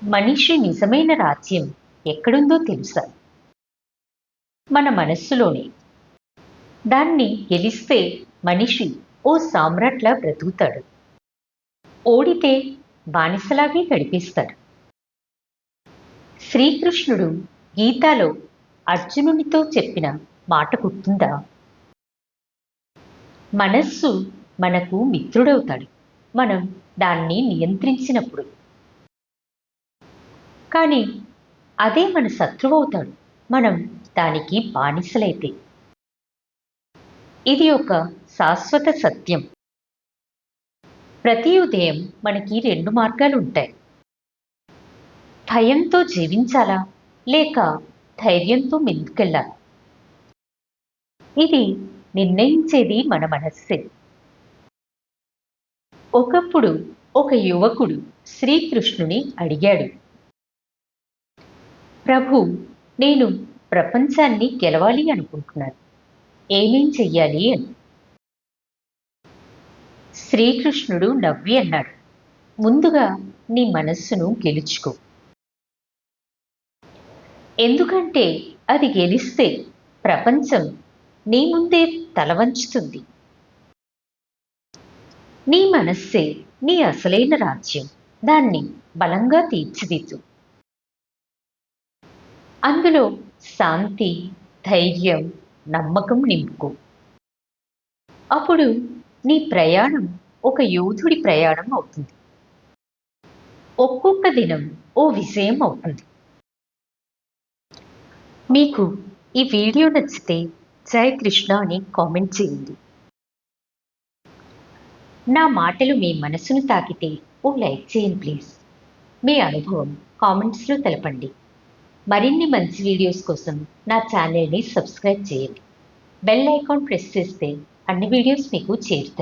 మనిషి నిజమైన రాజ్యం ఎక్కడుందో తెలుసా? మన మనస్సులోనే. దాన్ని గెలిస్తే మనిషి ఓ సామ్రాట్లా బ్రతుకుతాడు. ఓడితే బానిసలాగే గడిపేస్తాడు. శ్రీకృష్ణుడు గీతాలో అర్జునునితో చెప్పిన మాట గుర్తుందా? మనస్సు మనకు మిత్రుడవుతాడు మనం దాన్ని నియంత్రించినప్పుడు. కానీ అదే మన శత్రువవుతాడు మనం దానికి బానిసలైతే. ఇది ఒక శాశ్వత సత్యం. ప్రతి ఉదయం మనకి రెండు మార్గాలుంటాయి. భయంతో జీవించాలా లేక ధైర్యంతో ముందుకెళ్ళాలా? ఇది నిర్ణయించేది మన మనస్సే. ఒకప్పుడు ఒక యువకుడు శ్రీకృష్ణుని అడిగాడు, ప్రభు, నేను ప్రపంచాన్ని గెలవాలి అనుకుంటున్నాను, ఏమేం చెయ్యాలి అని. శ్రీకృష్ణుడు నవ్వి అన్నాడు, ముందుగా నీ మనస్సును గెలుచుకో. ఎందుకంటే అది గెలిస్తే ప్రపంచం నీ ముందే తల వంచుతుంది. నీ మనస్సే నీ అసలైన రాజ్యం. దాన్ని బలంగా తీర్చిదిద్దు. అందులో శాంతి, ధైర్యం, నమ్మకం నింపుకో. అప్పుడు నీ ప్రయాణం ఒక యోధుడి ప్రయాణం అవుతుంది. ఒక్కొక్క దినం ఓ విజయం అవుతుంది. మీకు ఈ వీడియో నచ్చితే జై కృష్ణ అని కామెంట్ చేయండి. నా మాటలు మీ మనసును తాకితే ఓ లైక్ చేయండి ప్లీజ్. మీ అనుభవం కామెంట్స్లో తెలపండి. మరిన్ని మంచి వీడియోస్ కోసం నా ఛానల్ని సబ్స్క్రైబ్ చేయండి. బెల్ ఐకాన్ ప్రెస్ చేస్తే అన్ని వీడియోస్ మీకు చేరుతాయి.